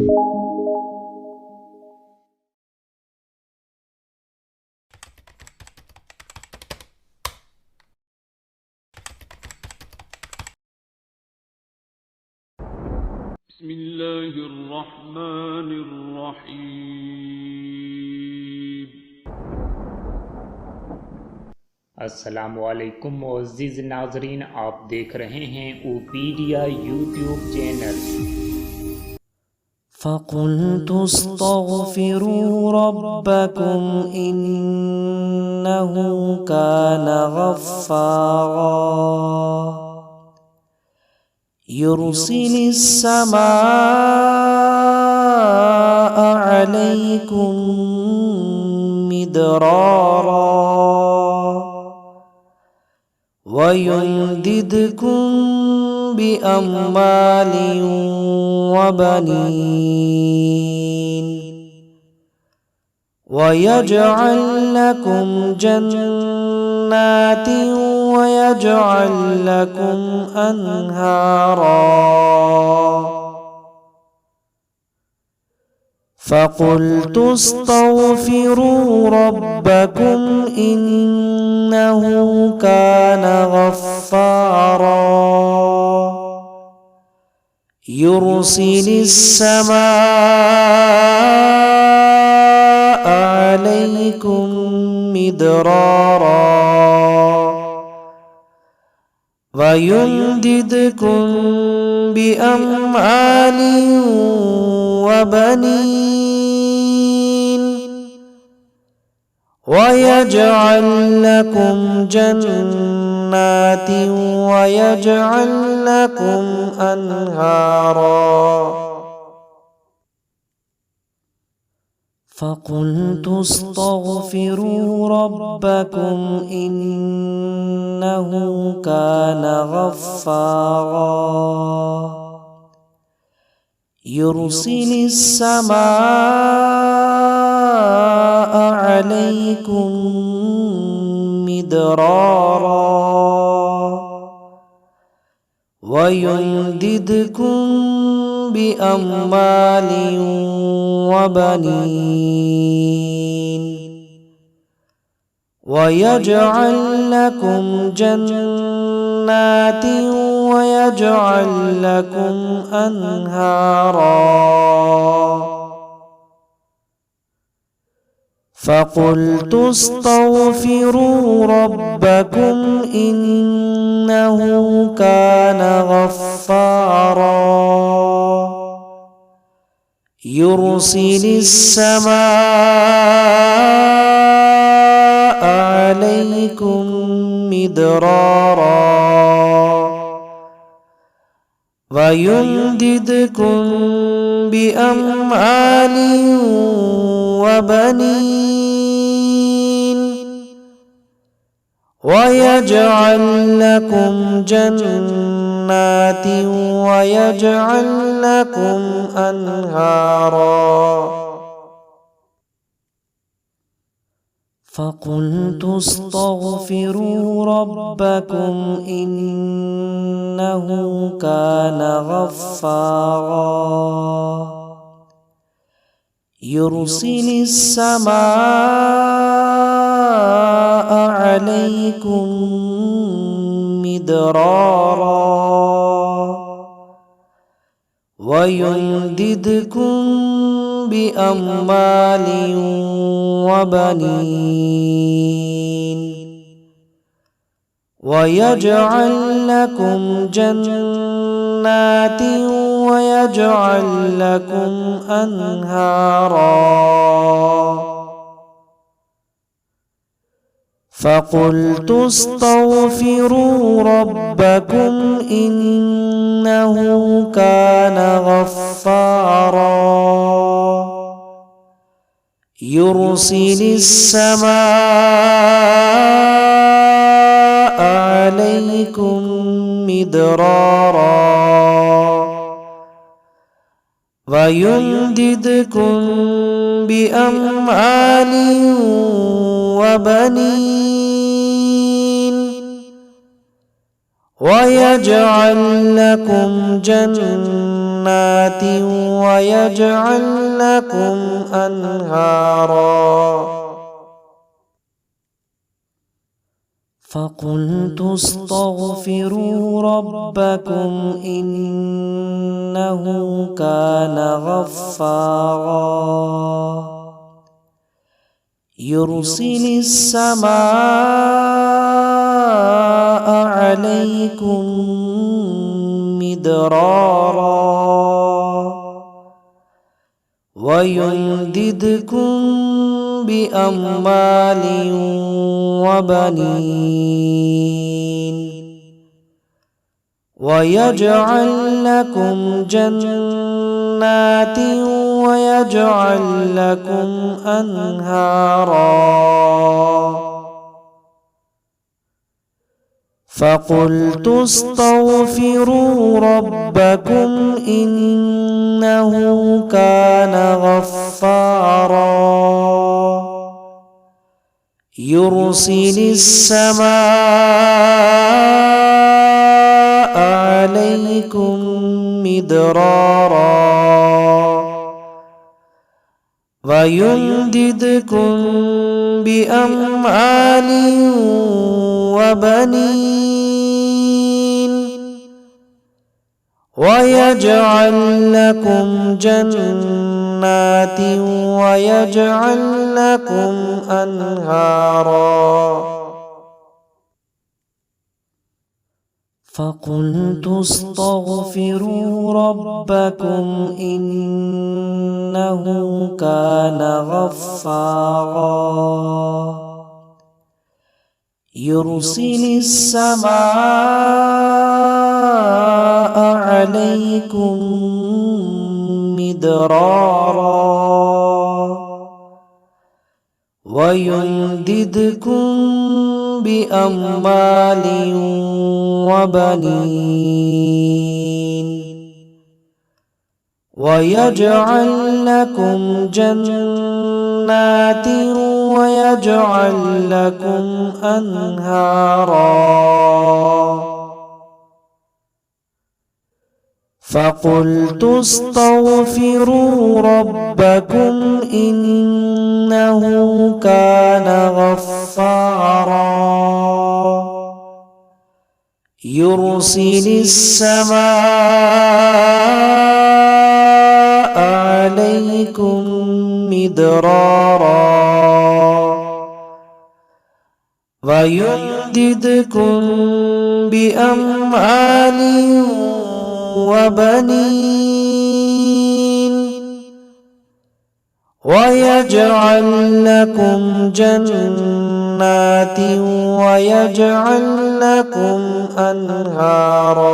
بسم الله الرحمن الرحيم। अस्सलामुअलैकुम मुअज़्ज़िज़ नाज़रीन, आप देख रहे हैं ओपीडिया यूट्यूब चैनल। فقلت استغفروا ربكم إنه كان غفارا يرسل السماء عليكم مدرارا ويمددكم بأموال وبنين ويجعل لكم جنات ويجعل لكم أنهارا فقلت استغفروا ربكم إنه كان غفارا يرسل السماء عليكم مدرارا ويمددكم بأموال وبنين ويجعل لكم جنات ويجعل لكم أنهارا فقلت استغفروا ربكم إنه كان غفارا يرسل السماء عليكم مدرارا ويمددكم بأموال وبنين ويجعل لكم جنات ويجعل لكم أنهارا فقلت استغفروا ربكم إنه كان غفارا يرسل السماء عليكم مدرارا ويمددكم بأموال وبنين ويجعل لكم جنات ويجعل لكم أنهارا فقلت استغفروا ربكم إنه كان غفارا يرسل السماء عليكم مدرارا ويمددكم بأموال وبنين ويجعل لكم جنات ويجعل لكم أنهارا فقلت استغفروا ربكم إنه كان غفارا يرسل السماء عليكم مدرارا ويمددكم بأموال وبنين ويجعل لكم جنات جنات ويجعل لكم أنهارا فقلت استغفروا ربكم إنه كان غفارا يرسل السماء عليكم مدرارا ويمددكم بأموال وبنين ويجعل لكم جنات ويجعل لكم أنهارا فقلت استغفروا ربكم إنه كان غفارا يرسل السماء عليكم مدرارا ويمددكم بأموال وبنين ويجعل لكم جنات ويجعل لكم أنهارا فقلت استغفروا ربكم إنه كان غفارا يرسل السماء عليكم مدرارا ويمددكم بأموال وبنين ويجعل لكم جنات ويجعل لكم أنهارا فقلت استغفروا ربكم إنه كان غفارا يرسل السماء عليكم مدرارا ويمددكم بأموال وبنين ويجعل لكم جنات ويجعل لكم أنهارا